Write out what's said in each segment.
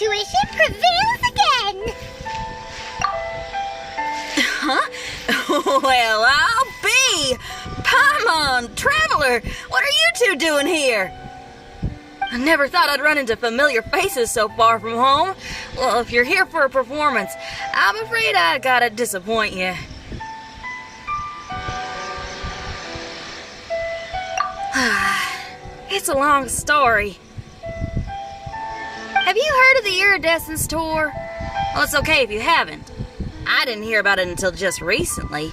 intuition prevails again! Huh? Well, I'll be! Paimon, Traveler, what are you two doing here? I never thought I'd run into familiar faces so far from home. Well, if you're here for a performance, I'm afraid I gotta disappoint you. It's a long story. Have you heard of the Iridescence Tour? Well, it's okay if you haven't. I didn't hear about it until just recently.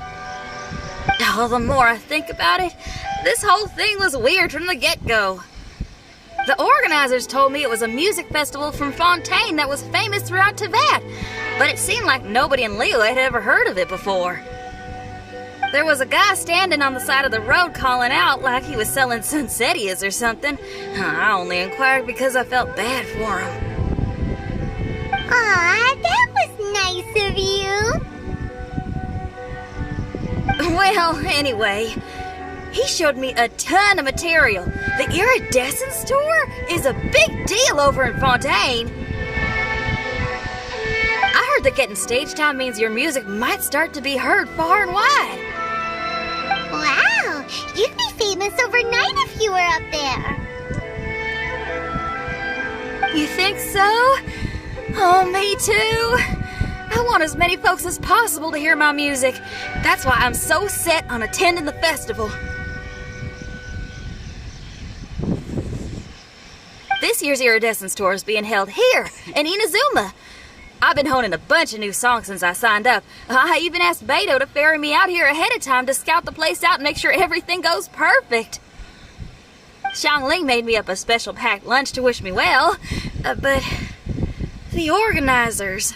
Oh, the more I think about it, this whole thing was weird from the get-go. The organizers told me it was a music festival from Fontaine that was famous throughout Tibet, but it seemed like nobody in Liyue had ever heard of it before. There was a guy standing on the side of the road calling out like he was selling Sunsetias or something. I only inquired because I felt bad for him. Aw, that was nice of you. Well, anyway, he showed me a ton of material. The Iridescence Tour is a big deal over in Fontaine. I heard that getting stage time means your music might start to be heard far and wide. Wow, you'd be famous overnight if you were up there. You think so? Oh, me too. I want as many folks as possible to hear my music. That's why I'm so set on attending the festival. This year's Iridescence Tour is being held here in Inazuma. I've been honing a bunch of new songs since I signed up. I even asked Beto to ferry me out here ahead of time to scout the place out and make sure everything goes perfect. Xiangling made me up a special packed lunch to wish me well, but the organizers,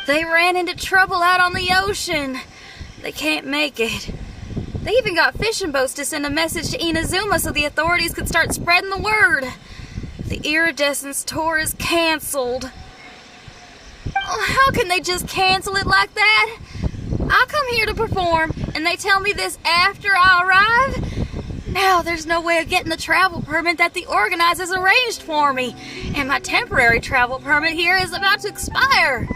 they ran into trouble out on the ocean. They can't make it. They even got fishing boats to send a message to Inazuma so the authorities could start spreading the word. The Iridescence Tour is canceled. Oh, how can they just cancel it like that? I come here to perform, and they tell me this after I arrive? Now there's no way of getting the travel permit that the organizers arranged for me, and my temporary travel permit here is about to expire.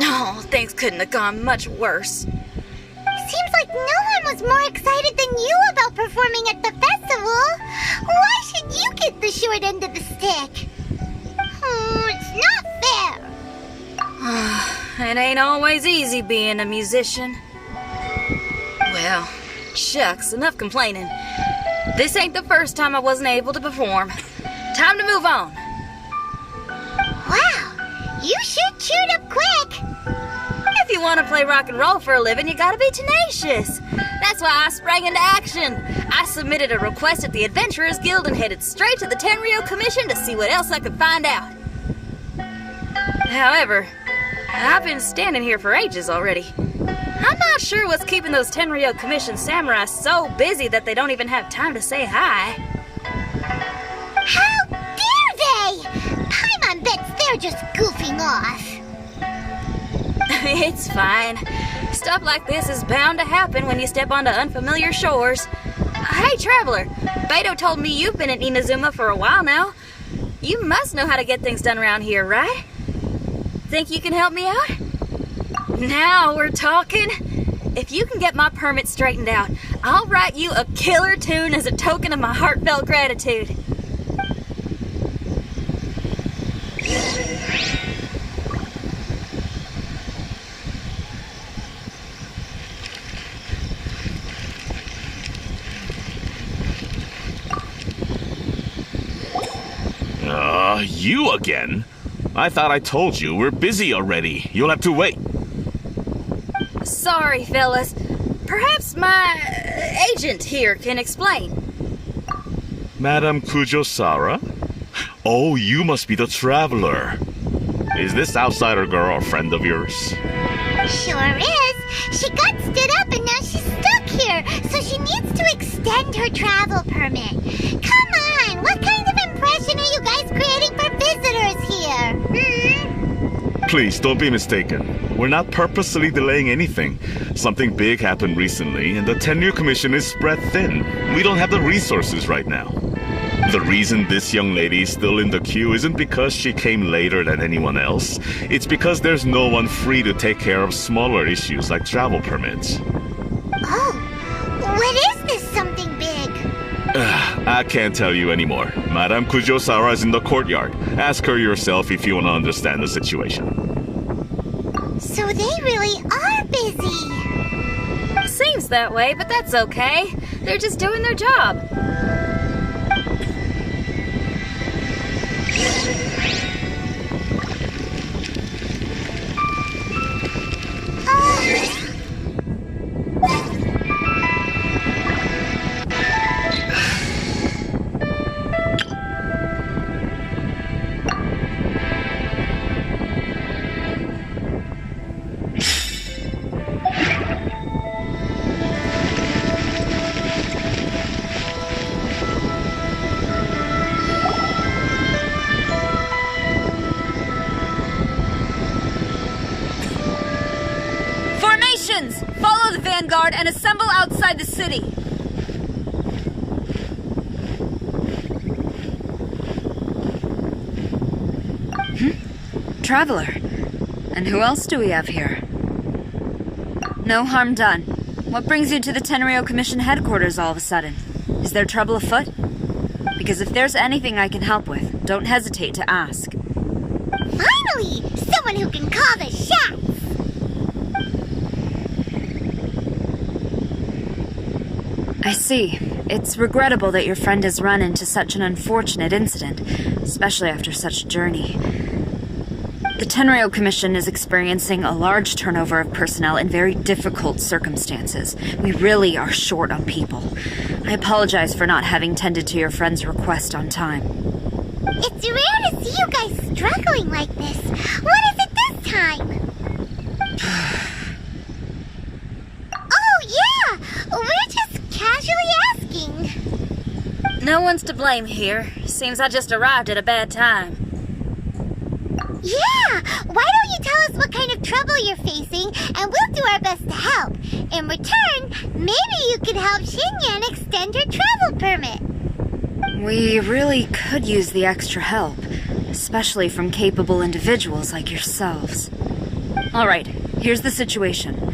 Oh, things couldn't have gone much worse. Seems like no one was more excited than you about performing at the festival. Why should you get the short end of the stick? It's not fair. It ain't always easy being a musician. Well, shucks, enough complaining. This ain't the first time I wasn't able to perform. Time to move on. Wow, you sure chewed up quick. If you want to play rock and roll for a living, you gotta be tenacious. That's why I sprang into action. I submitted a request at the Adventurers Guild and headed straight to the Tenryo Commission to see what else I could find out. However, I've been standing here for ages already. I'm not sure what's keeping those Tenryo Commission samurai so busy that they don't even have time to say hi. How dare they? Paimon bets they're just goofing off. It's fine. Stuff like this is bound to happen when you step onto unfamiliar shores. Hey, Traveler, Beto told me you've been in Inazuma for a while now. You must know how to get things done around here, right? Think you can help me out? Now we're talking. If you can get my permit straightened out, I'll write you a killer tune as a token of my heartfelt gratitude. You again? I thought I told you we're busy already. You'll have to wait. Sorry, fellas. Perhaps my agent here can explain. Madam Kujosara? Oh, you must be the traveler. Is this outsider girl a friend of yours? Sure is. She got stood up and now she's stuck here, so she needs to extend her travel permit. Come on, what kind of impression are you guys creating for visitors here? Please, don't be mistaken. We're not purposely delaying anything. Something big happened recently, and the Tenure Commission is spread thin. We don't have the resources right now. The reason this young lady is still in the queue isn't because she came later than anyone else. It's because there's no one free to take care of smaller issues like travel permits. Oh, what is this something big? I can't tell you anymore. Madame Kujo-Sara is in the courtyard. Ask her yourself if you want to understand the situation. So they really are busy. Seems that way, but that's okay. They're just doing their job. Follow the vanguard and assemble outside the city. Traveler. And who else do we have here? No harm done. What brings you to the Tenryou Commission headquarters all of a sudden? Is there trouble afoot? Because if there's anything I can help with, don't hesitate to ask. Finally! Someone who can call the shots! I see. It's regrettable that your friend has run into such an unfortunate incident, especially after such a journey. The Tenryou Commission is experiencing a large turnover of personnel in very difficult circumstances. We really are short on people. I apologize for not having tended to your friend's request on time. It's rare to see you guys struggling like this. What is it this time? Oh, yeah! We're just casually asking. No one's to blame here. Seems I just arrived at a bad time. Yeah! Why don't you tell us what kind of trouble you're facing, and we'll do our best to help. In return, maybe you could help Xinyan extend her travel permit. We really could use the extra help, especially from capable individuals like yourselves. Alright, here's the situation.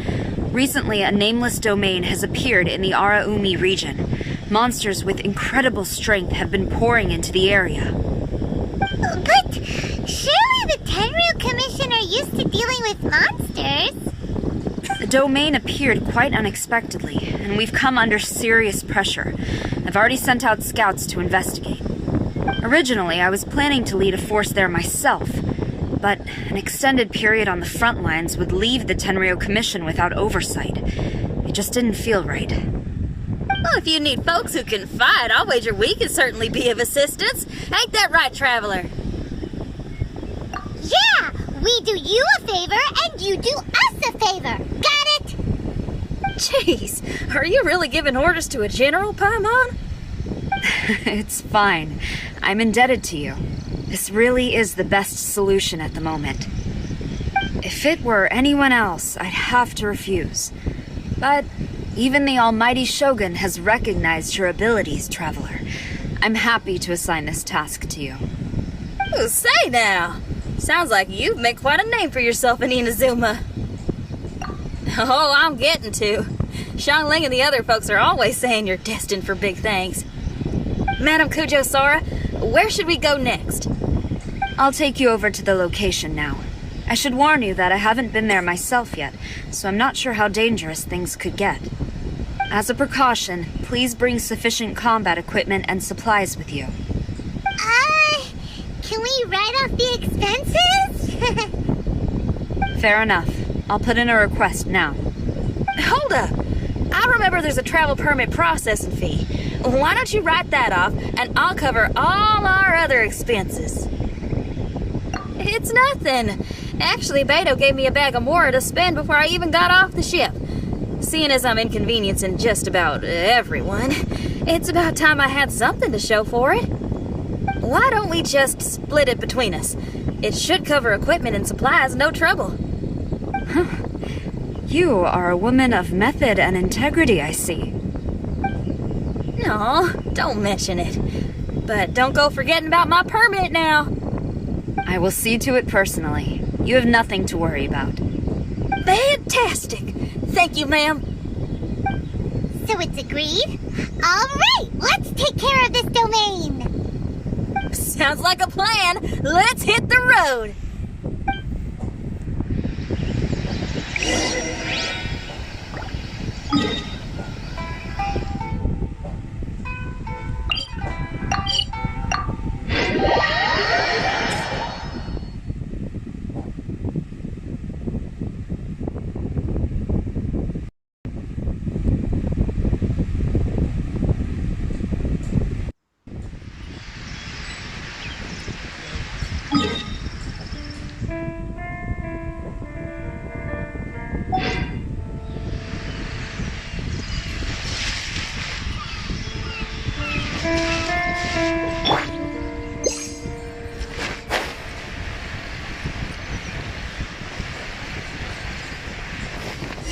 Recently, a nameless domain has appeared in the Araumi region. Monsters with incredible strength have been pouring into the area. But surely the Tenryou Commission are used to dealing with monsters. The domain appeared quite unexpectedly, and we've come under serious pressure. I've already sent out scouts to investigate. Originally, I was planning to lead a force there myself, but an extended period on the front lines would leave the Tenryou Commission without oversight. It just didn't feel right. Well, if you need folks who can fight, I'll wager we can certainly be of assistance. Ain't that right, Traveler? Yeah! We do you a favor, and you do us a favor. Got it? Jeez, are you really giving orders to a general, Paimon? It's fine. I'm indebted to you. This really is the best solution at the moment. If it were anyone else, I'd have to refuse. But even the almighty Shogun has recognized your abilities, Traveler. I'm happy to assign this task to you. Ooh, say now. Sounds like you've made quite a name for yourself in Inazuma. Oh, I'm getting to. Xiangling and the other folks are always saying you're destined for big things. Madame Kujo-Sara, where should we go next? I'll take you over to the location now. I should warn you that I haven't been there myself yet, so I'm not sure how dangerous things could get. As a precaution, please bring sufficient combat equipment and supplies with you. Can we write off the expenses? Fair enough. I'll put in a request now. Hold up. I remember there's a travel permit processing fee. Why don't you write that off, and I'll cover all our other expenses. It's nothing. Actually, Beto gave me a bag of Mora to spend before I even got off the ship. Seeing as I'm inconveniencing just about everyone, it's about time I had something to show for it. Why don't we just split it between us? It should cover equipment and supplies, no trouble. You are a woman of method and integrity, I see. No, don't mention it. But don't go forgetting about my permit now. I will see to it personally. You have nothing to worry about. Fantastic. Thank you, ma'am. So it's agreed? All right, let's take care of this domain. Sounds like a plan. Let's hit the road.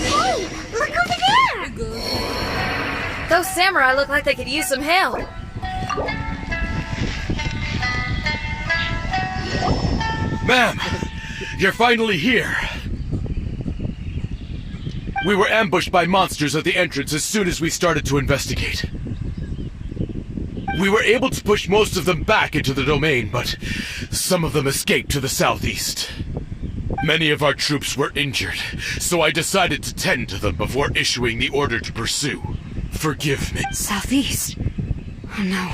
Hey, look over there! Those samurai look like they could use some help. Ma'am, you're finally here. We were ambushed by monsters at the entrance as soon as we started to investigate. We were able to push most of them back into the domain, but some of them escaped to the southeast. Many of our troops were injured, so I decided to tend to them before issuing the order to pursue. Forgive me. Southeast? Oh no,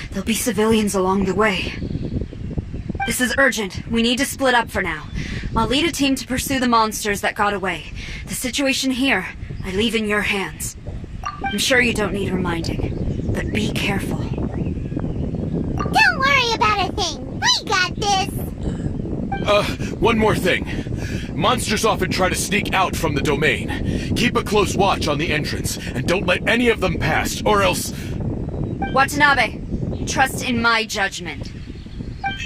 there'll be civilians along the way. This is urgent. We need to split up for now. I'll lead a team to pursue the monsters that got away. The situation here, I leave in your hands. I'm sure you don't need reminding, but be careful. Don't worry about a thing. We got this. One more thing. Monsters often try to sneak out from the domain. Keep a close watch on the entrance, and don't let any of them pass, or else... Watanabe, trust in my judgment.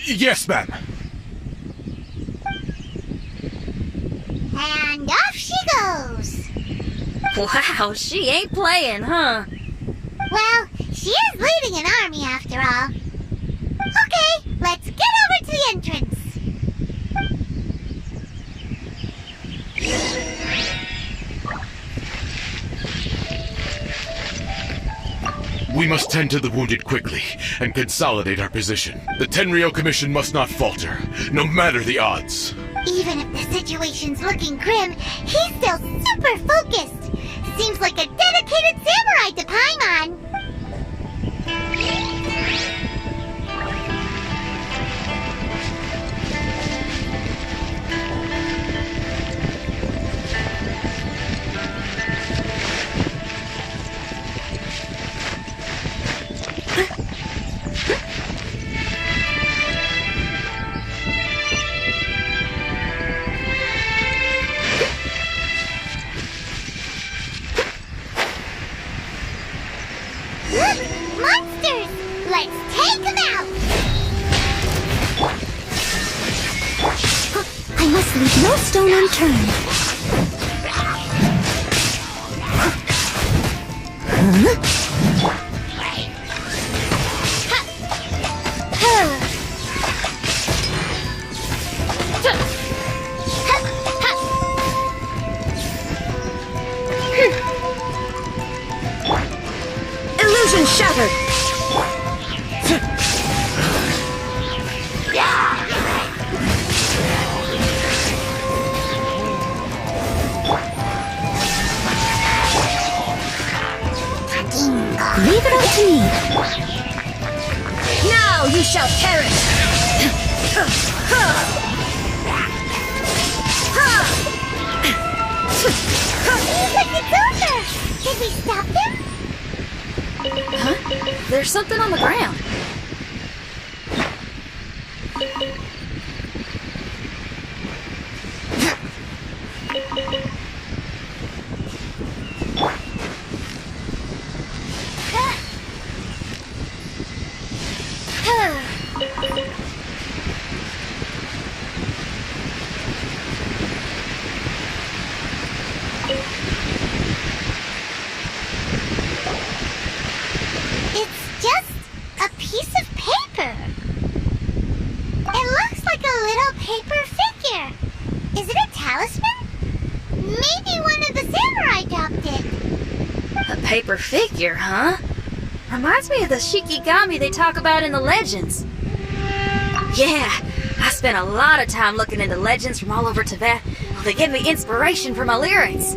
Yes, ma'am. And off she goes. Wow, she ain't playing, huh? Well, she is leading an army after all. Okay, let's get over to the entrance. We must tend to the wounded quickly and consolidate our position. The Tenryou Commission must not falter, no matter the odds. Even if the situation's looking grim, he's still super focused. Seems like a dedicated samurai to Paimon. Look! Monsters! Let's take them out! I must leave no stone unturned. Illusion shattered! Leave it up to me. Now you shall perish! Seems like it's over. Did we stop them? Huh? There's something on the ground. It's just a paper figure. Is it a talisman? Maybe one of the samurai dropped it. A paper figure, huh? Reminds me of the Shikigami they talk about in the legends. Yeah, I spent a lot of time looking into legends from all over Tibet. Well, they give me inspiration for my lyrics.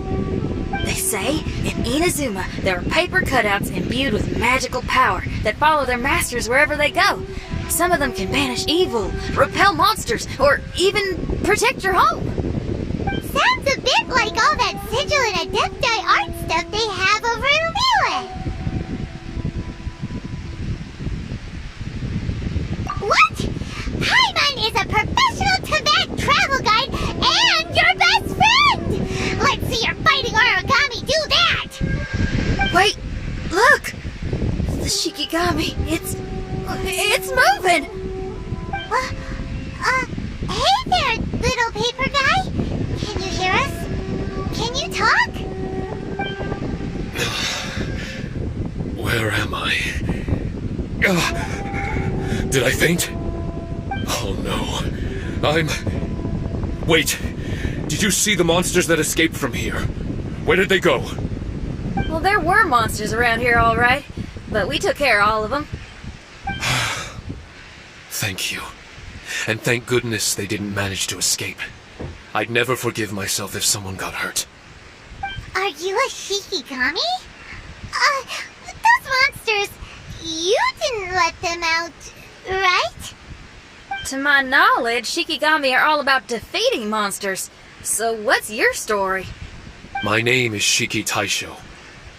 They say in Inazuma there are paper cutouts imbued with magical power that follow their masters wherever they go. Some of them can banish evil, repel monsters, or even protect your home. Sounds a bit like all that sigil and adepti art stuff they have over in Liyue. What? Paimon is a professional Tibet travel guide and your best friend! Let's see your fighting origami do that! Wait, look! The Shikigami, it's moving! Hey there, little paper guy. Can you hear us? Can you talk? Where am I? Did I faint? Oh no. Wait. Did you see the monsters that escaped from here? Where did they go? Well, there were monsters around here, all right. But we took care of all of them. Thank you. And thank goodness they didn't manage to escape. I'd never forgive myself if someone got hurt. Are you a Shikigami? Those monsters, you didn't let them out, right? To my knowledge, Shikigami are all about defeating monsters. So what's your story? My name is Shiki Taisho,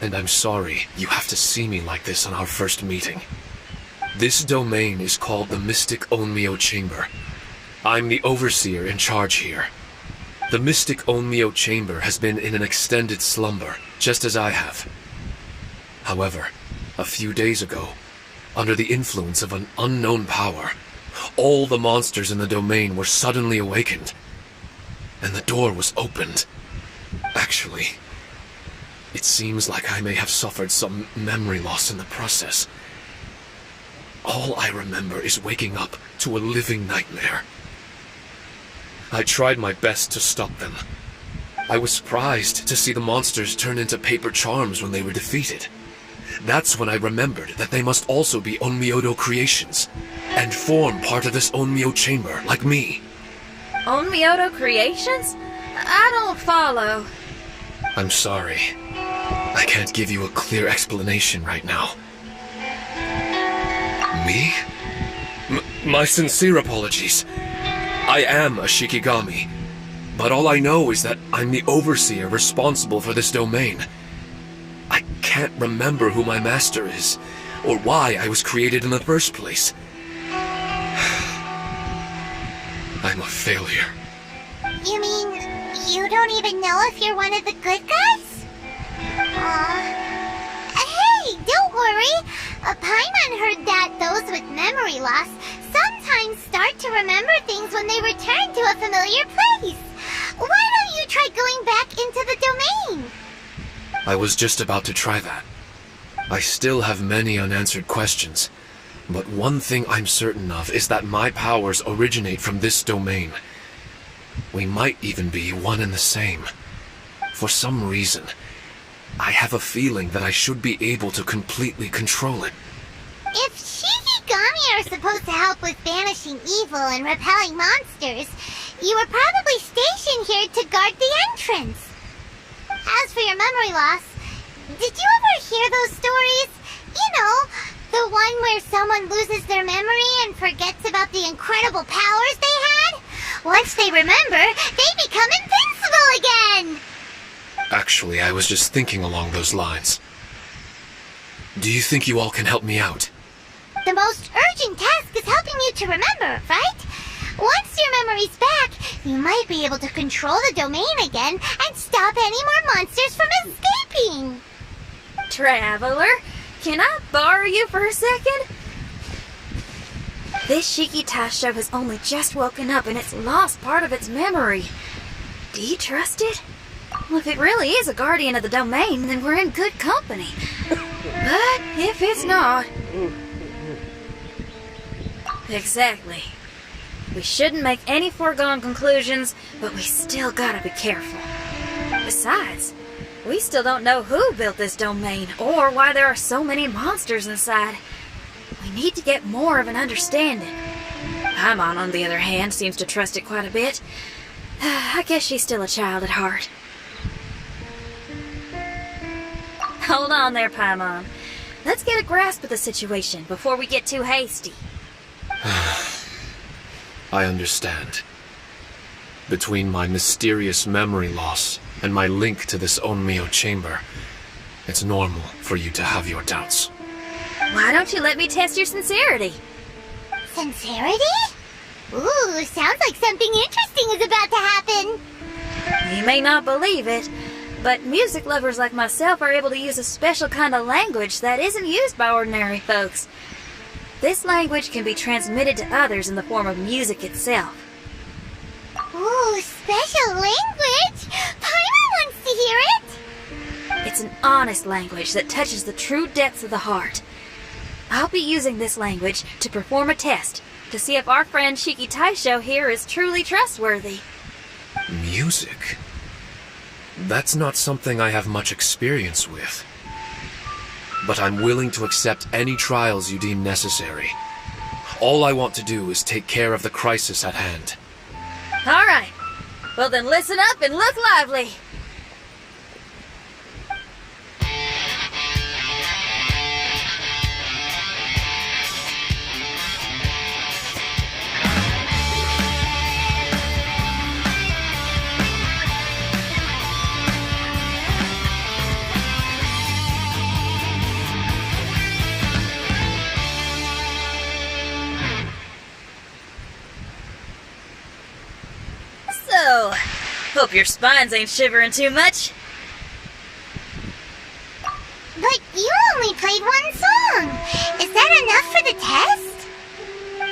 and I'm sorry you have to see me like this on our first meeting. This domain is called the Mystic Onmyo Chamber. I'm the overseer in charge here. The Mystic Onmyo Chamber has been in an extended slumber, just as I have. However, a few days ago, under the influence of an unknown power, all the monsters in the domain were suddenly awakened, and the door was opened. Actually, it seems like I may have suffered some memory loss in the process. All I remember is waking up to a living nightmare. I tried my best to stop them. I was surprised to see the monsters turn into paper charms when they were defeated. That's when I remembered that they must also be Onmyodo creations, and form part of this Onmyo chamber, like me. Onmyodo creations? I don't follow. I'm sorry. I can't give you a clear explanation right now. Me? My sincere apologies. I am a Shikigami, but all I know is that I'm the overseer responsible for this domain. I can't remember who my master is, or why I was created in the first place. I'm a failure. You mean you don't even know if you're one of the good guys? Hey, don't worry. Paimon heard that those with memory loss sometimes start to remember things when they return to a familiar place. Why don't you try going back into the domain? I was just about to try that. I still have many unanswered questions, but one thing I'm certain of is that my powers originate from this domain. We might even be one and the same. For some reason, I have a feeling that I should be able to completely control it. If Shikigami are supposed to help with banishing evil and repelling monsters, you were probably stationed here to guard the entrance. As for your memory loss, did you ever hear those stories? You know, the one where someone loses their memory and forgets about the incredible powers they had? Once they remember, they become invincible again! Actually, I was just thinking along those lines. Do you think you all can help me out? The most urgent task is helping you to remember, right? Once your memory's back, you might be able to control the domain again and stop any more monsters from escaping. Traveler, can I borrow you for a second? This Shiki Taisho has only just woken up and it's lost part of its memory. Do you trust it? Well, if it really is a guardian of the domain, then we're in good company. But if it's not... Exactly. We shouldn't make any foregone conclusions, but we still gotta be careful. Besides, we still don't know who built this domain, or why there are so many monsters inside. We need to get more of an understanding. Paimon, on the other hand, seems to trust it quite a bit. I guess she's still a child at heart. Hold on there, Paimon. Let's get a grasp of the situation before we get too hasty. I understand. Between my mysterious memory loss and my link to this Onmyo chamber, it's normal for you to have your doubts. Why don't you let me test your sincerity? Sincerity? Ooh, sounds like something interesting is about to happen. You may not believe it, but music lovers like myself are able to use a special kind of language that isn't used by ordinary folks. This language can be transmitted to others in the form of music itself. Ooh, special language! Paimon wants to hear it! It's an honest language that touches the true depths of the heart. I'll be using this language to perform a test to see if our friend Shiki Taisho here is truly trustworthy. Music? That's not something I have much experience with. But I'm willing to accept any trials you deem necessary. All I want to do is take care of the crisis at hand. All right. Well then listen up and look lively. So, hope your spines ain't shivering too much. But you only played one song. Is that enough for the test?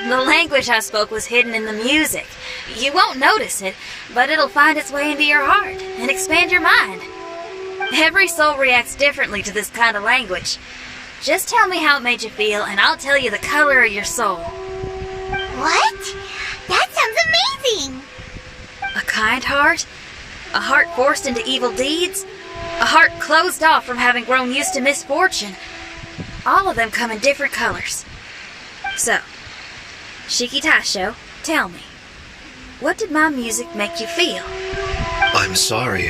The language I spoke was hidden in the music. You won't notice it, but it'll find its way into your heart and expand your mind. Every soul reacts differently to this kind of language. Just tell me how it made you feel, and I'll tell you the color of your soul. What? That sounds amazing! A kind heart? A heart forced into evil deeds? A heart closed off from having grown used to misfortune? All of them come in different colors. So, Shiki Taisho, tell me, what did my music make you feel? I'm sorry,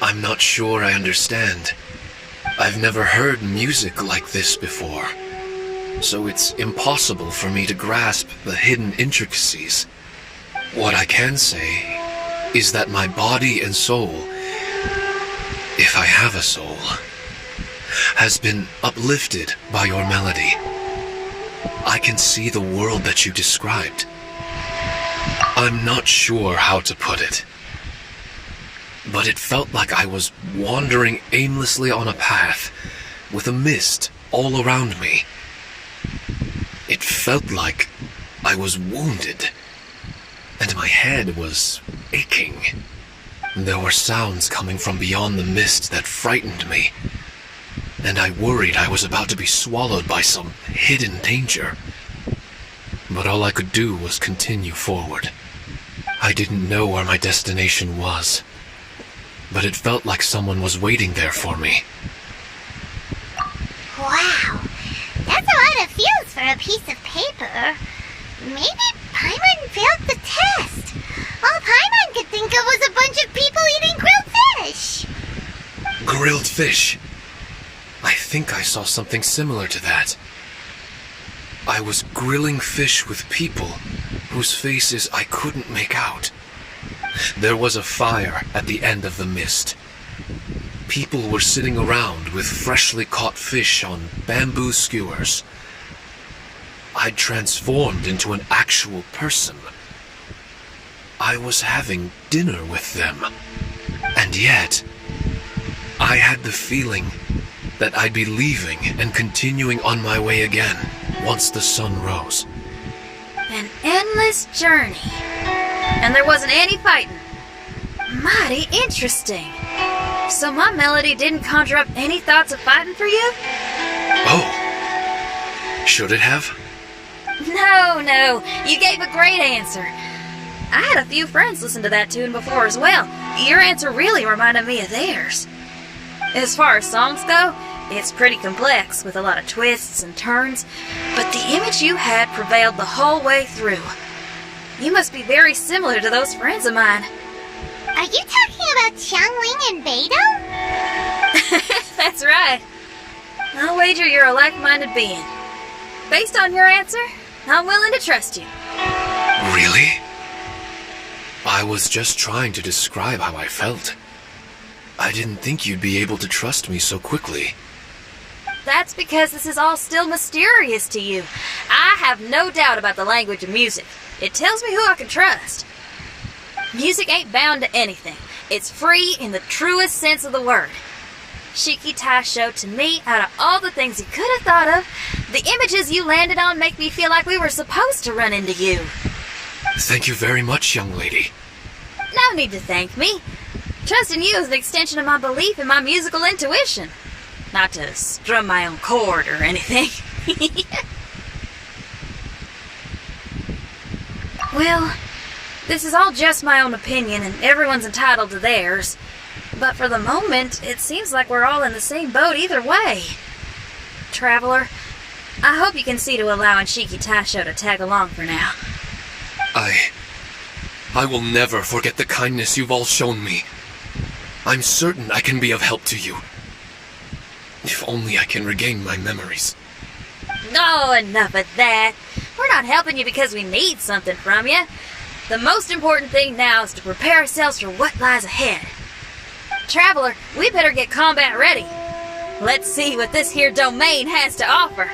I'm not sure I understand. I've never heard music like this before, so it's impossible for me to grasp the hidden intricacies. What I can say is that my body and soul, if I have a soul, has been uplifted by your melody. I can see the world that you described. I'm not sure how to put it, but it felt like I was wandering aimlessly on a path with a mist all around me. It felt like I was wounded, and my head was aching. There were sounds coming from beyond the mist that frightened me, and I worried I was about to be swallowed by some hidden danger. But all I could do was continue forward. I didn't know where my destination was, but it felt like someone was waiting there for me. Wow, that's a lot of feels for a piece of paper. Maybe Paimon failed the test. All Paimon could think of was a bunch of people eating grilled fish. Grilled fish. I think I saw something similar to that. I was grilling fish with people whose faces I couldn't make out. There was a fire at the end of the mist. People were sitting around with freshly caught fish on bamboo skewers. I'd transformed into an actual person. I was having dinner with them. And yet, I had the feeling that I'd be leaving and continuing on my way again once the sun rose. An endless journey. And there wasn't any fighting. Mighty interesting. So my melody didn't conjure up any thoughts of fighting for you? Oh. Should it have? No, you gave a great answer. I had a few friends listen to that tune before as well. Your answer really reminded me of theirs. As far as songs go, it's pretty complex with a lot of twists and turns, but the image you had prevailed the whole way through. You must be very similar to those friends of mine. Are you talking about Xiangling and Beidou? That's right. I'll wager you're a like-minded being. Based on your answer, I'm willing to trust you. Really? I was just trying to describe how I felt. I didn't think you'd be able to trust me so quickly. That's because this is all still mysterious to you. I have no doubt about the language of music. It tells me who I can trust. Music ain't bound to anything. It's free in the truest sense of the word. Shiki Taisho, to me, out of all the things you could have thought of, the images you landed on make me feel like we were supposed to run into you. Thank you very much, young lady. No need to thank me. Trusting you is an extension of my belief in my musical intuition. Not to strum my own chord or anything. Well, this is all just my own opinion, and everyone's entitled to theirs. But for the moment, it seems like we're all in the same boat either way. Traveler, I hope you can see to allowing Shiki Taisho to tag along for now. I will never forget the kindness you've all shown me. I'm certain I can be of help to you. If only I can regain my memories. Oh, enough of that. We're not helping you because we need something from you. The most important thing now is to prepare ourselves for what lies ahead. Traveler, we better get combat ready. Let's see what this here domain has to offer.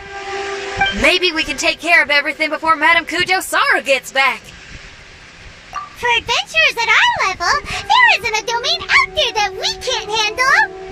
Maybe we can take care of everything before Madame Kujo-Sara gets back. For adventurers at our level, there isn't a domain out there that we can't handle.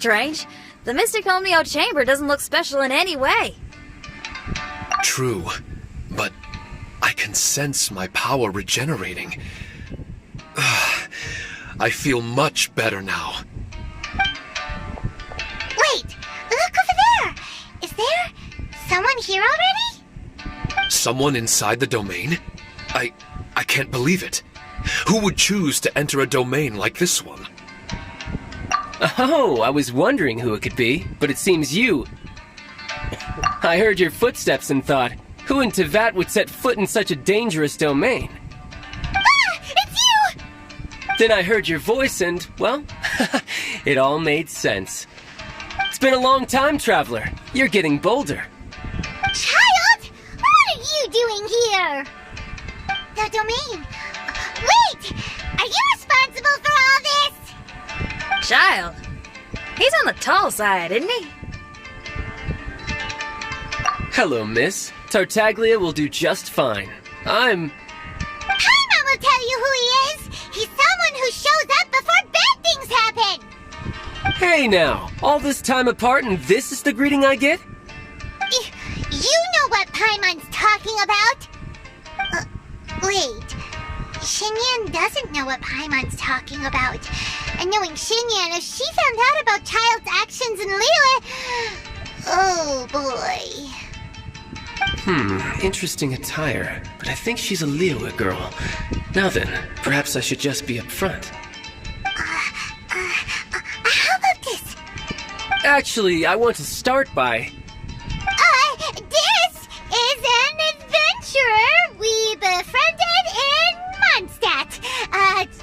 strange. The Mystic Omnio Chamber doesn't look special in any way. True, but I can sense my power regenerating. I feel much better now. Wait, look over there! Is there someone here already? Someone inside the domain? I can't believe it. Who would choose to enter a domain like this one? Oh, I was wondering who it could be, but it seems you. I heard your footsteps and thought, who in Tevat would set foot in such a dangerous domain? Ah! It's you! Then I heard your voice and, well, it all made sense. It's been a long time, Traveler. You're getting bolder. Child! What are you doing here? The domain. Wait! Are you responsible for all this? Child. He's on the tall side, isn't he? Hello, miss. Tartaglia will do just fine. Paimon will tell you who he is. He's someone who shows up before bad things happen. Hey now! All this time apart and this is the greeting I get? You know what Paimon's talking about? Wait. Xinyan doesn't know what Paimon's talking about. And knowing Xinyan, if she found out about Child's actions in Liyue... Oh, boy. Interesting attire, but I think she's a Liyue girl. Now then, perhaps I should just be upfront. How about this? Actually, I want to start by... This is an adventurer we befriended in Mondstadt.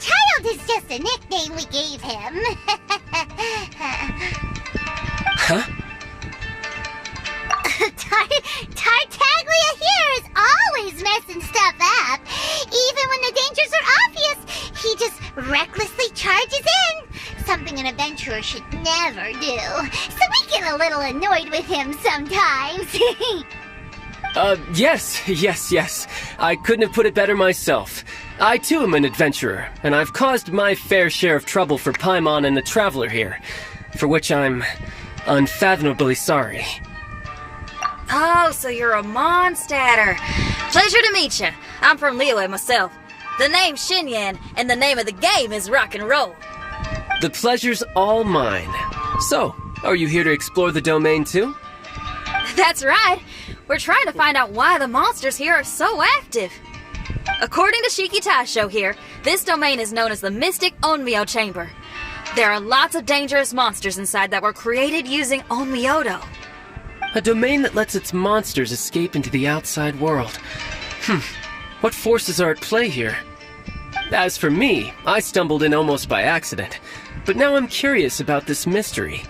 Child is just a nickname we gave him. Huh? Tartaglia here is always messing stuff up. Even when the dangers are obvious, he just recklessly charges in. Something an adventurer should never do. So we get a little annoyed with him sometimes. Yes. I couldn't have put it better myself. I too am an adventurer, and I've caused my fair share of trouble for Paimon and the Traveler here, for which I'm unfathomably sorry. Oh, so you're a Mondstadter. Pleasure to meet you. I'm from Liyue myself. The name's Xinyan, and the name of the game is rock and roll. The pleasure's all mine. So, are you here to explore the domain too? That's right. We're trying to find out why the monsters here are so active. According to Shiki Taisho here, this domain is known as the Mystic Onmyo Chamber. There are lots of dangerous monsters inside that were created using Onmyodo. A domain that lets its monsters escape into the outside world. What forces are at play here? As for me, I stumbled in almost by accident. But now I'm curious about this mystery.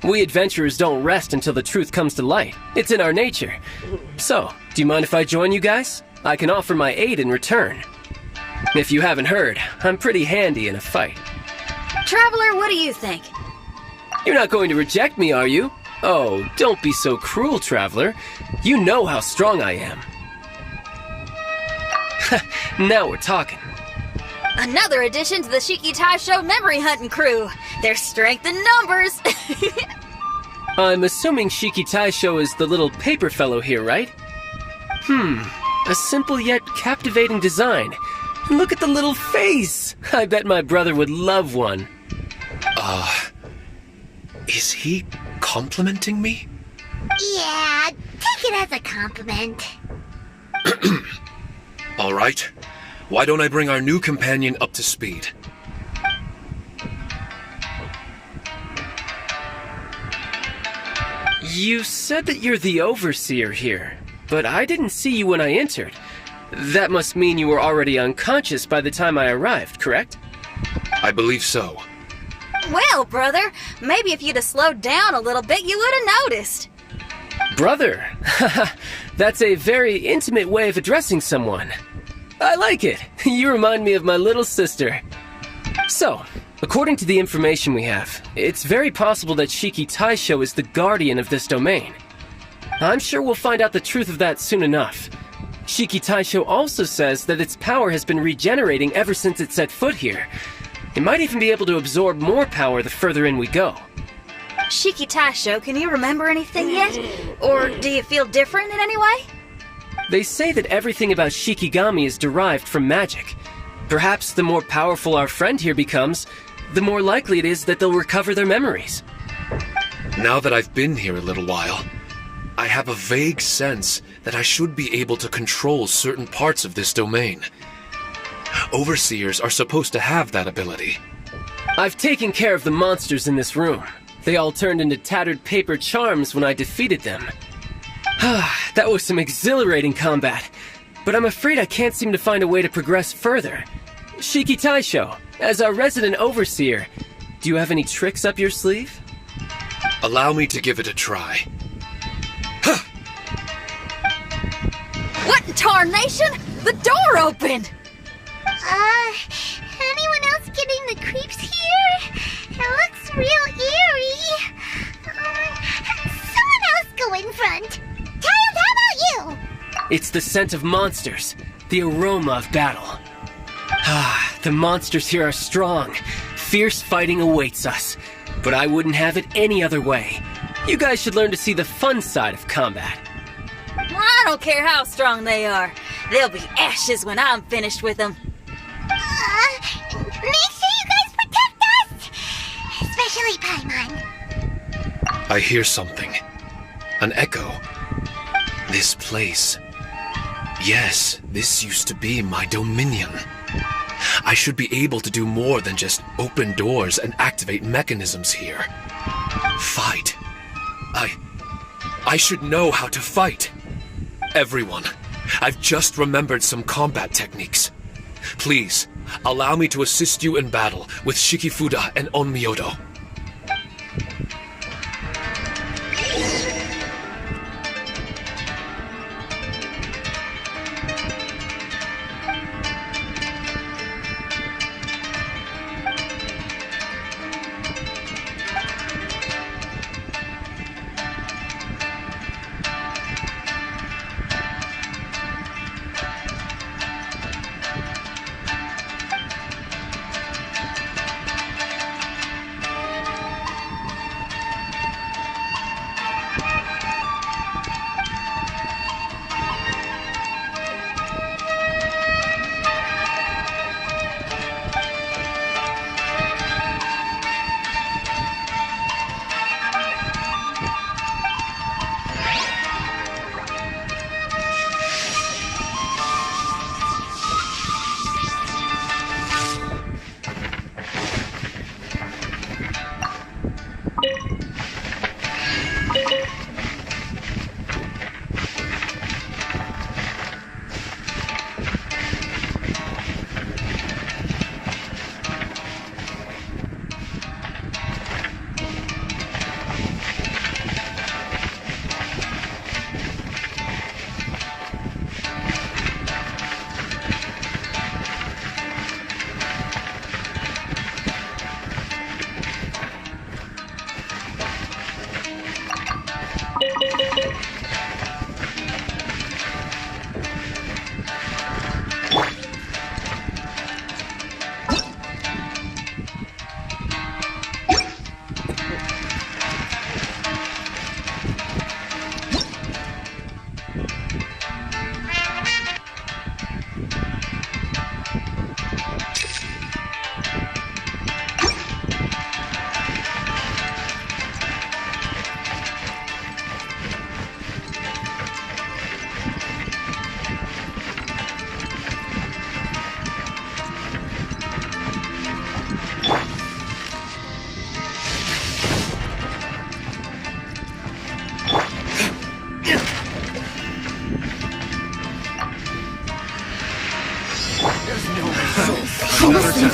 We adventurers don't rest until the truth comes to light. It's in our nature. So, do you mind if I join you guys? I can offer my aid in return. If you haven't heard, I'm pretty handy in a fight. Traveler, what do you think? You're not going to reject me, are you? Oh, don't be so cruel, Traveler. You know how strong I am. Now we're talking. Another addition to the Shiki Taisho memory hunting crew. There's strength in numbers. I'm assuming Shiki Taisho is the little paper fellow here, right? A simple yet captivating design. And look at the little face! I bet my brother would love one. Is he complimenting me? Yeah, take it as a compliment. All right. Why don't I bring our new companion up to speed? You said that you're the overseer here, but I didn't see you when I entered. That must mean you were already unconscious by the time I arrived, correct? I believe so. Well, brother, maybe if you'd have slowed down a little bit, you would have noticed. Brother? That's a very intimate way of addressing someone. I like it. You remind me of my little sister. So, according to the information we have, it's very possible that Shiki Taisho is the guardian of this domain. I'm sure we'll find out the truth of that soon enough. Shiki Taisho also says that its power has been regenerating ever since it set foot here. It might even be able to absorb more power the further in we go. Shiki Taisho, can you remember anything yet? Or do you feel different in any way? They say that everything about Shikigami is derived from magic. Perhaps the more powerful our friend here becomes, the more likely it is that they'll recover their memories. Now that I've been here a little while, I have a vague sense that I should be able to control certain parts of this domain. Overseers are supposed to have that ability. I've taken care of the monsters in this room. They all turned into tattered paper charms when I defeated them. That was some exhilarating combat, but I'm afraid I can't seem to find a way to progress further. Shiki Taisho, as our resident overseer, do you have any tricks up your sleeve? Allow me to give it a try. What in tarnation? The door opened! Anyone else getting the creeps here? It looks real eerie. Someone else go in front. Tiles, how about you? It's the scent of monsters, the aroma of battle. The monsters here are strong. Fierce fighting awaits us. But I wouldn't have it any other way. You guys should learn to see the fun side of combat. I don't care how strong they are. They'll be ashes when I'm finished with them. Make sure you guys protect us! Especially Paimon. I hear something. An echo. This place. Yes, this used to be my dominion. I should be able to do more than just open doors and activate mechanisms here. Fight. I should know how to fight. Everyone, I've just remembered some combat techniques. Please, allow me to assist you in battle with Shikifuda and Onmyodo.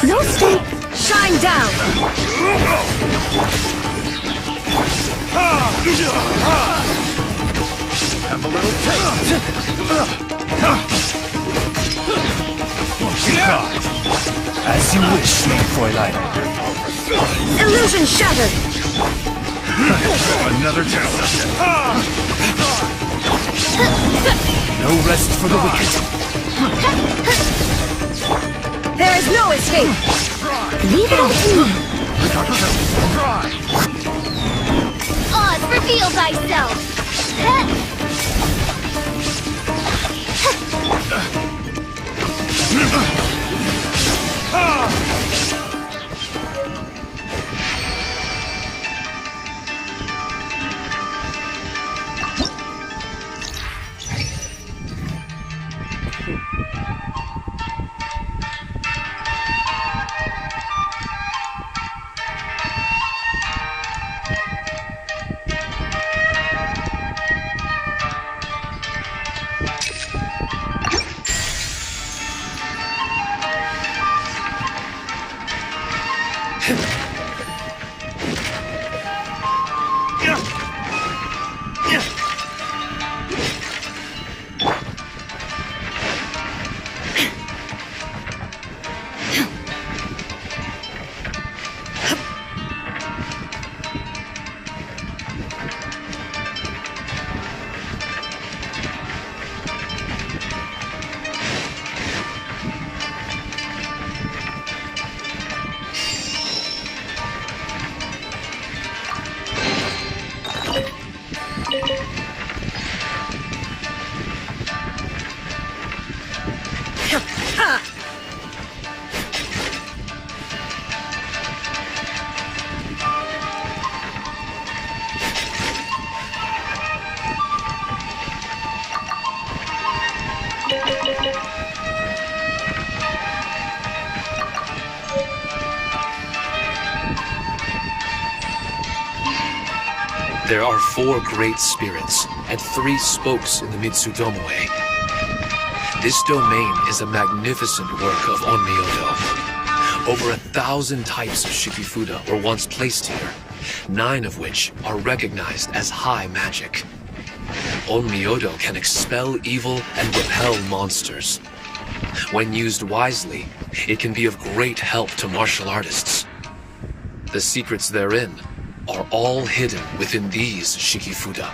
No stop! Shine down! Have a little taste. As you wish, Fräulein. Illusion shattered! Another test. No rest for the wicked. There is no escape! Leave it up to me! There are 4 great spirits and 3 spokes in the Mitsudomo-e. This domain is a magnificent work of Onmyodo. Over 1,000 types of Shikifuda were once placed here, 9 of which are recognized as high magic. Onmyodo can expel evil and repel monsters. When used wisely, it can be of great help to martial artists. The secrets therein are all hidden within these Shikifuda.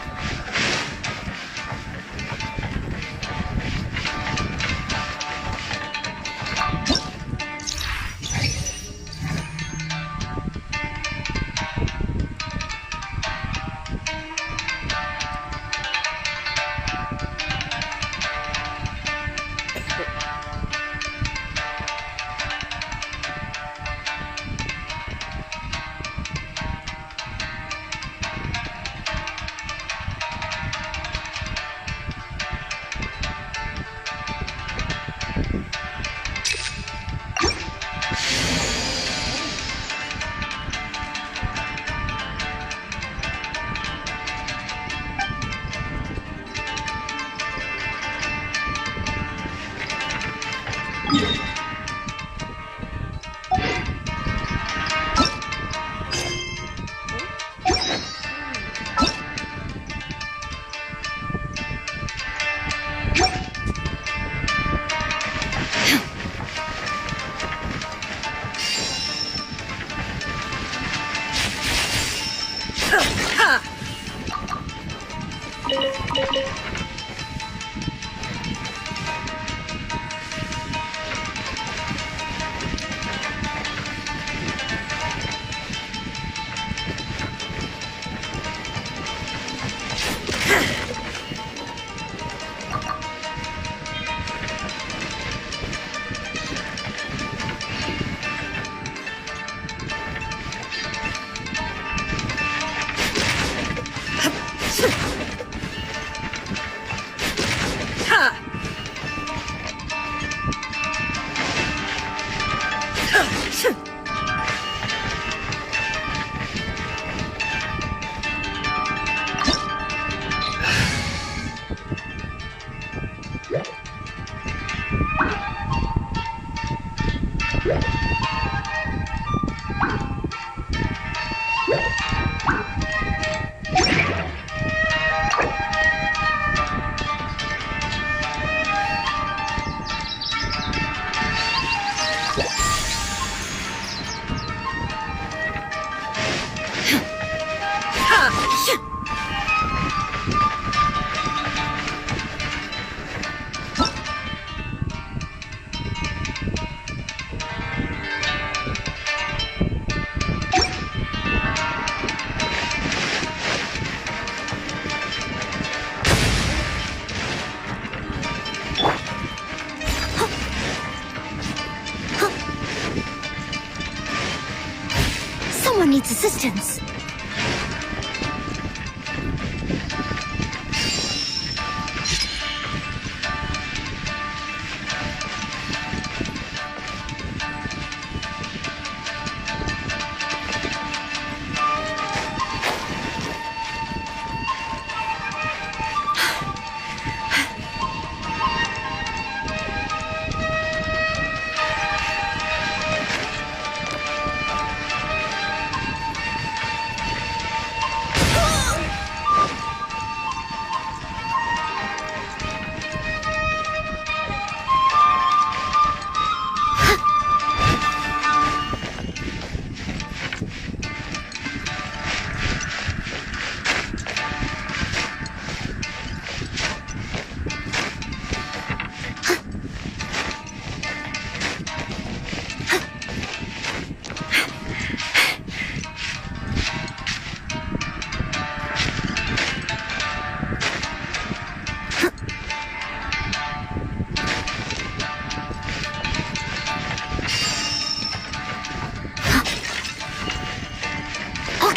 Someone needs assistance.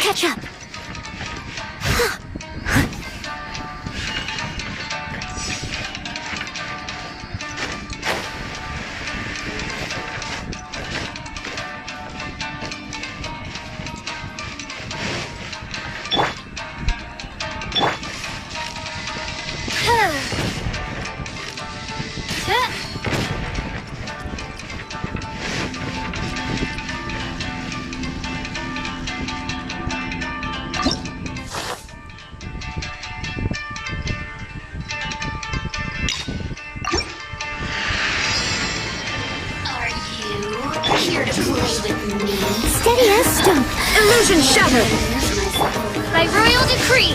Catch up. By royal decree.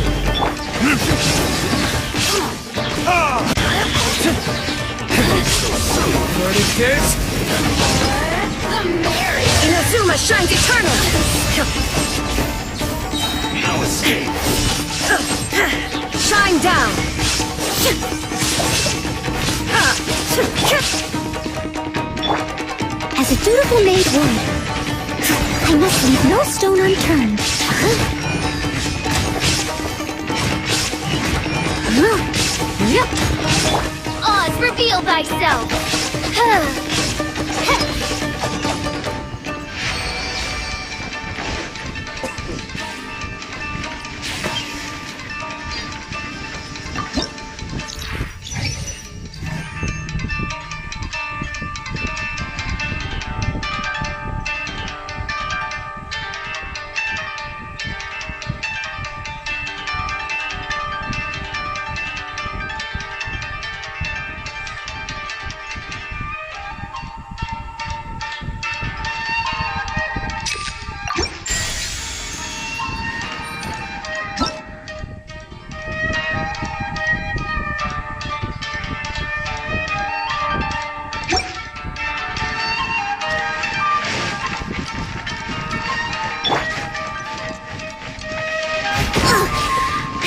Inazuma shines eternal! No escape. Shine down! As a dutiful maid would, I must leave no stone unturned. Oz, reveal thyself!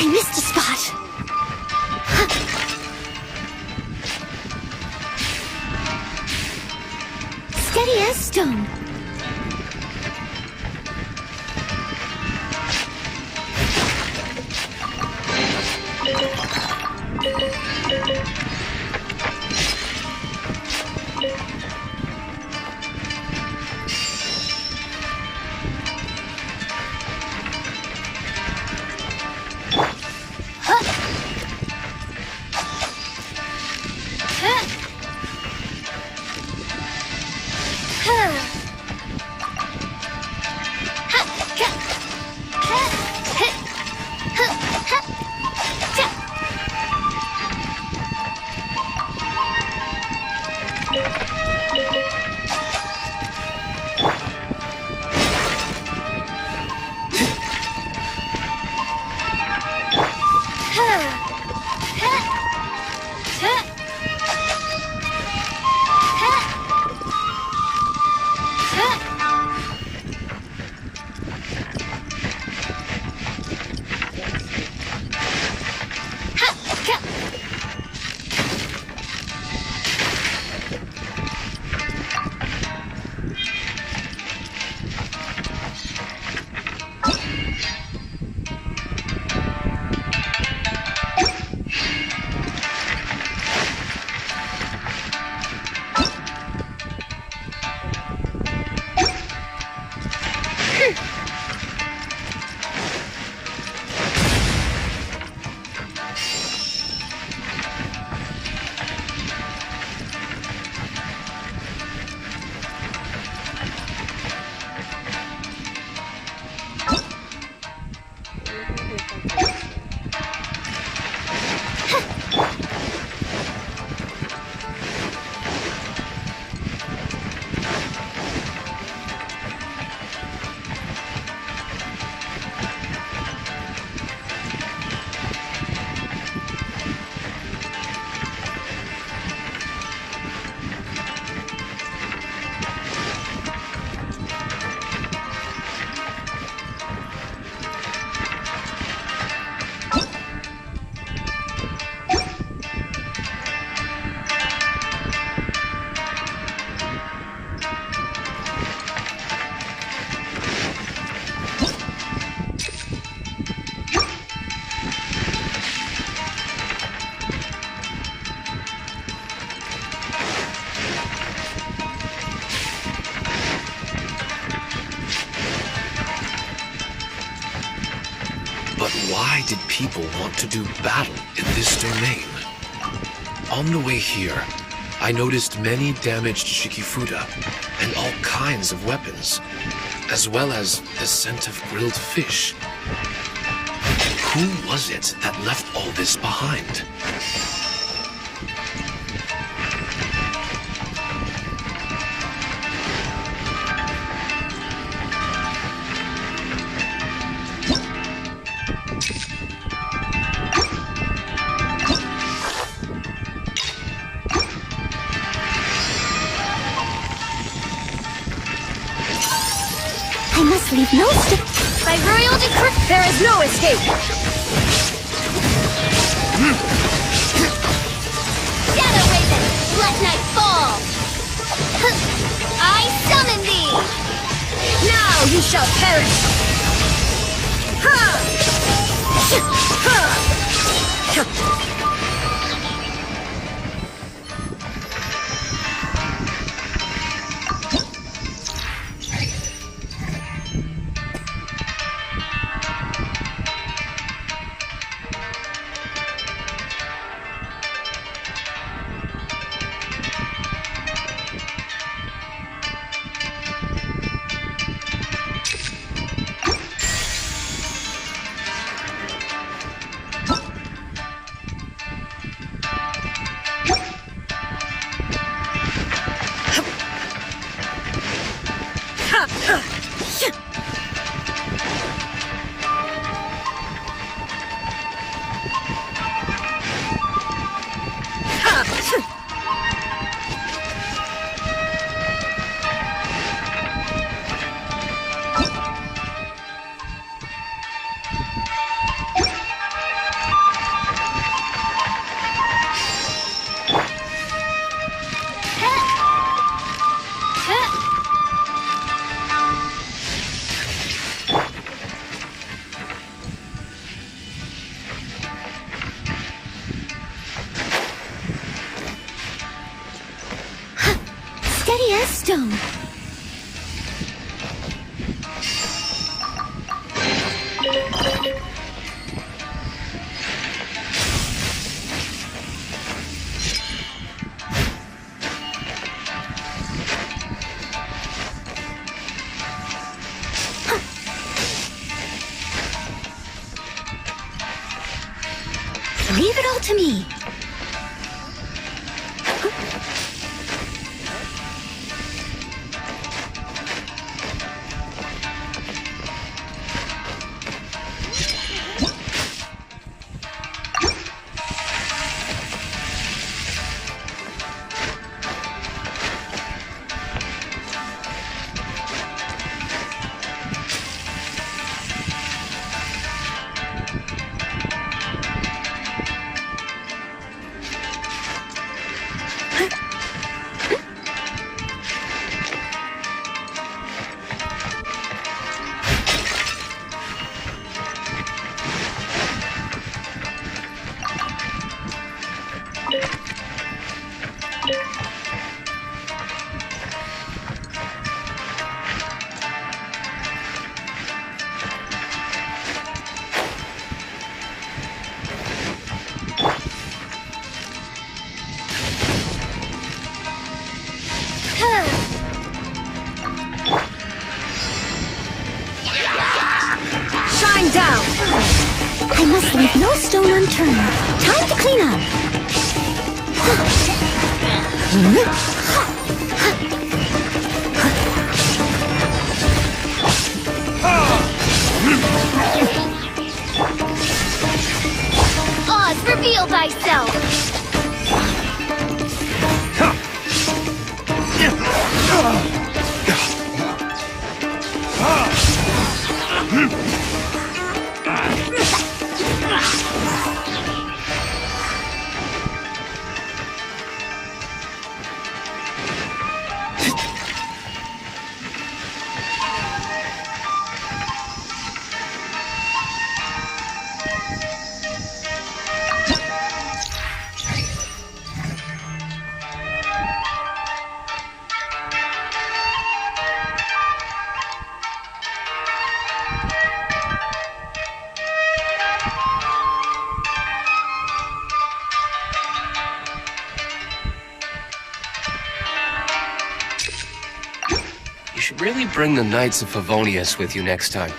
I missed a spot. Steady as stone. But why did people want to do battle in this domain? On the way here, I noticed many damaged Shikifuda and all kinds of weapons, as well as the scent of grilled fish. Who was it that left all this behind? leave no stone. By royal decree, there is no escape. Shadow Raven, let night fall. I summon thee. Now you shall perish. Steady as stone. Leave it all to me. Shine down! I must leave no stone unturned. Time to clean up. Oz, reveal thyself. You should really bring the Knights of Favonius with you next time.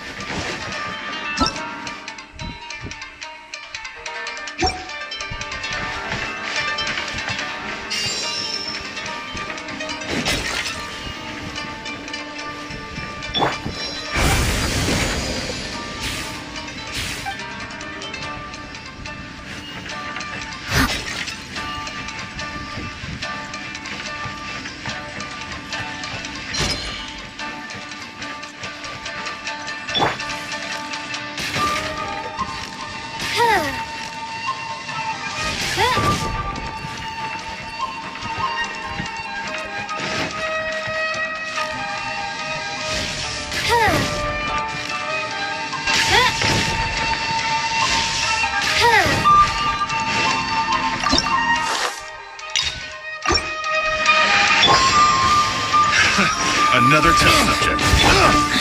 Another test subject.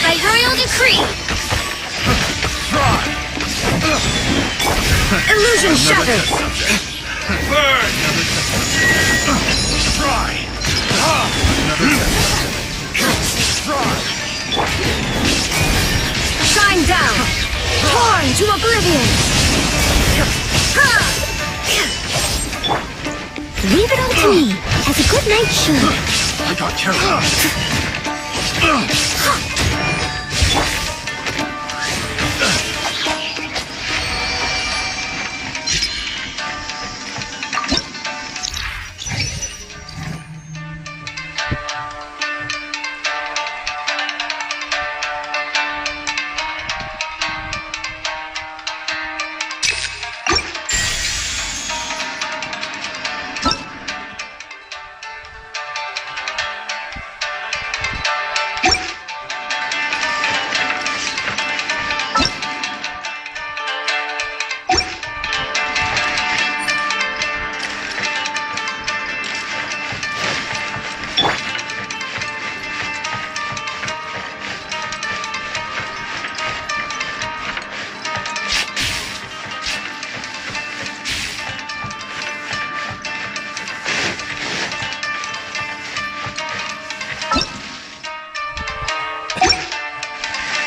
By royal decree! Try. Illusion Another shattered! test subject. Burn. Another test subject. Try. Another test subject. Try. Shine down! Torn to oblivion! Leave it all to me. As a good night should. I got careful.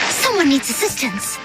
Someone needs assistance.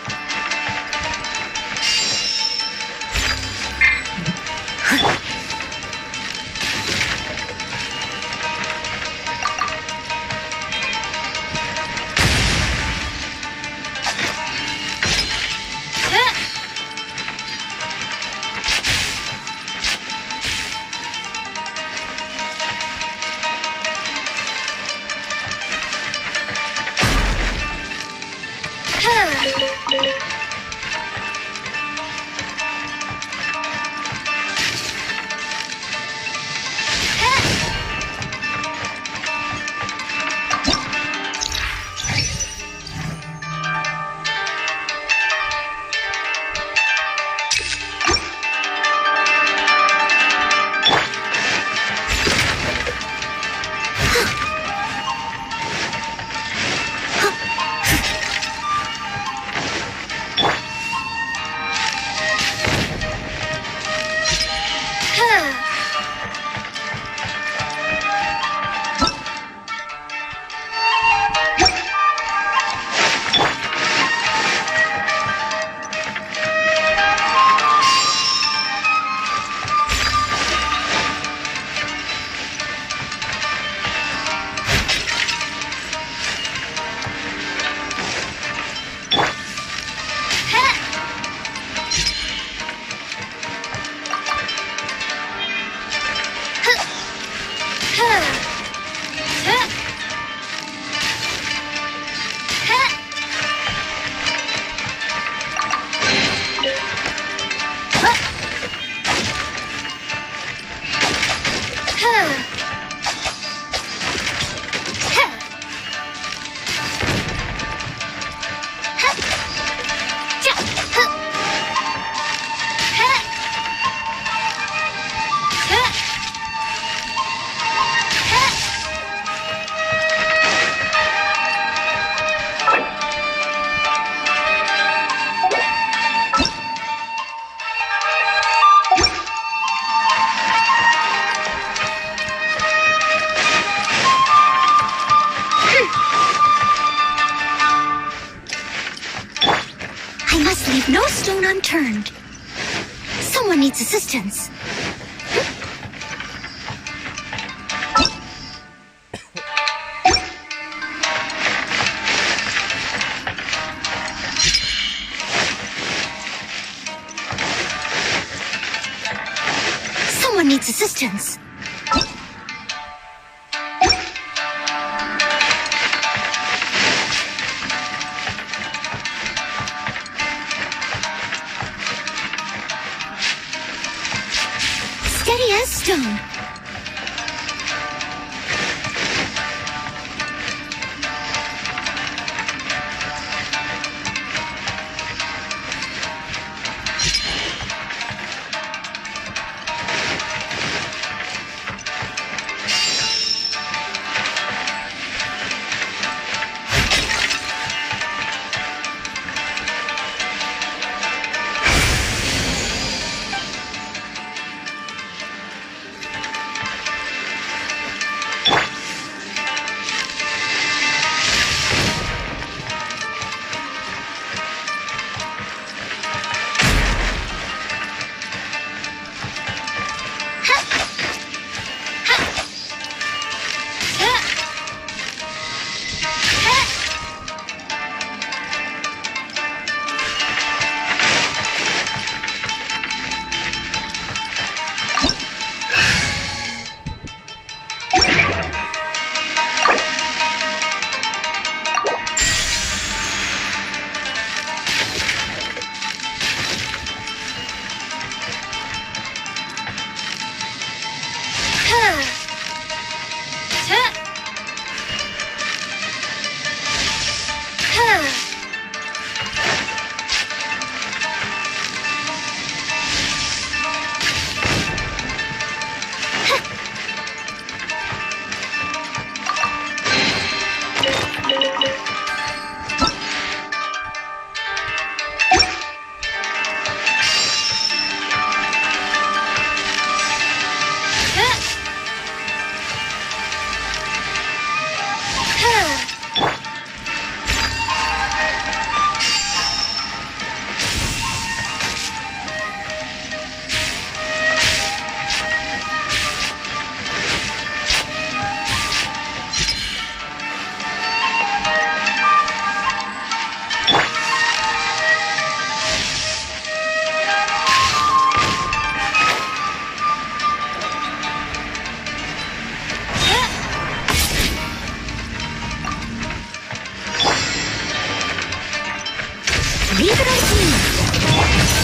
I must leave no stone unturned. Someone needs assistance. Someone needs assistance. Death Stone.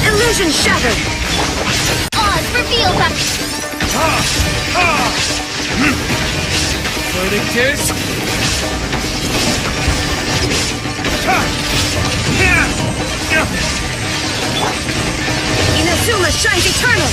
Illusion shattered! Oz, reveal them! Verdict is... Inazuma shines eternal!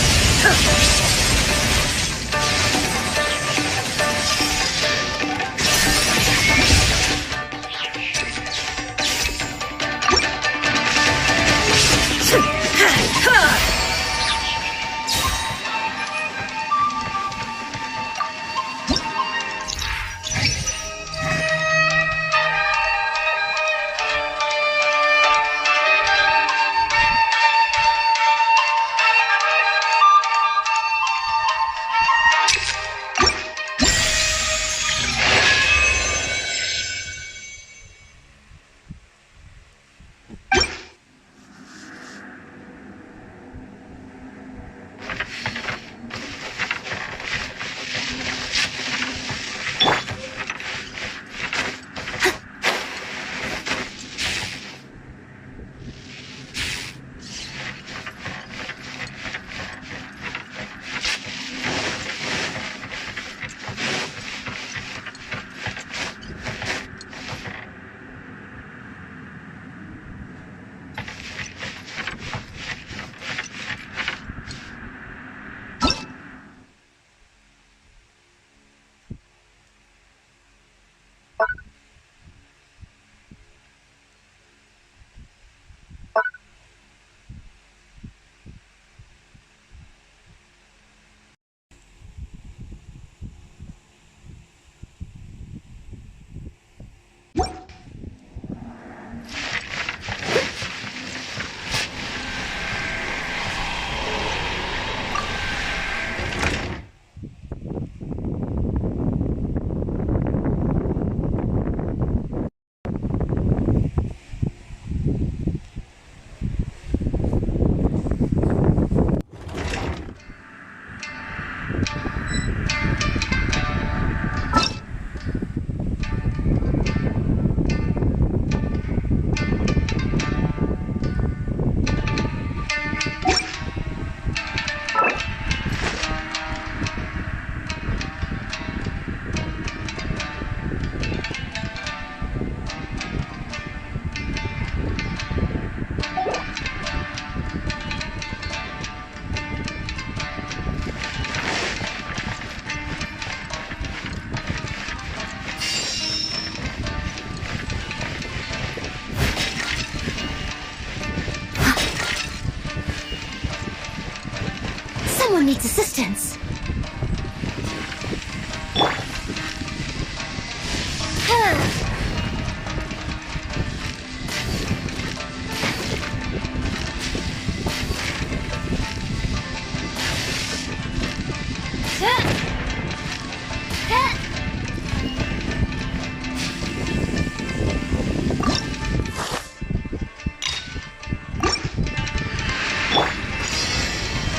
Someone needs assistance.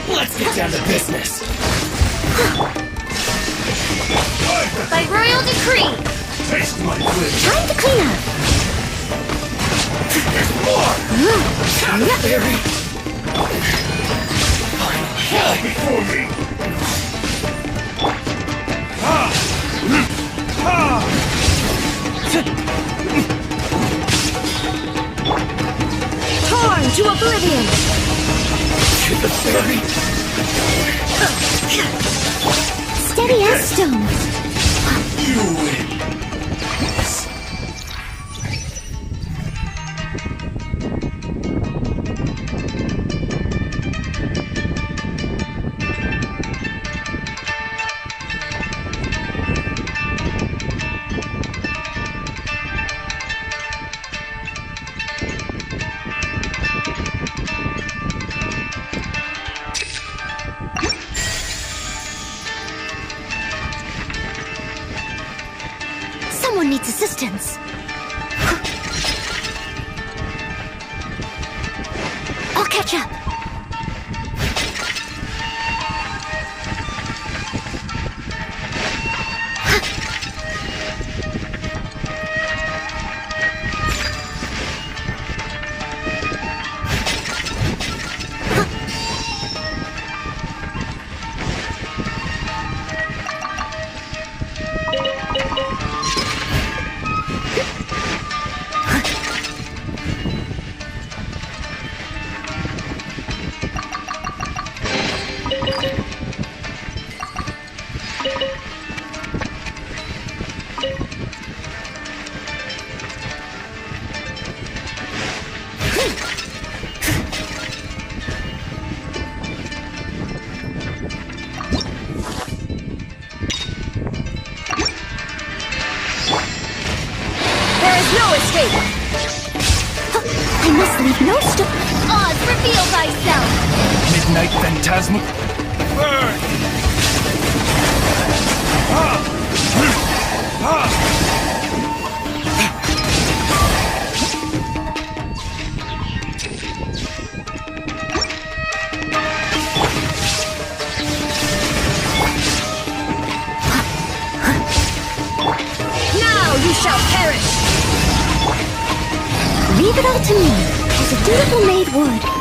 Let's get down to business. By royal decree, Taste my glitter. time to clean up. There's more. Fairy. Finally, hell before me. Torn to oblivion. To the fairy. Steady as stone. You win. Someone needs assistance. I'll catch up. No escape! I must leave no stone. Oz, reveal thyself! Midnight Phantasmal. Burn! Now you shall perish! Leave it all to me, as a dutiful maid would.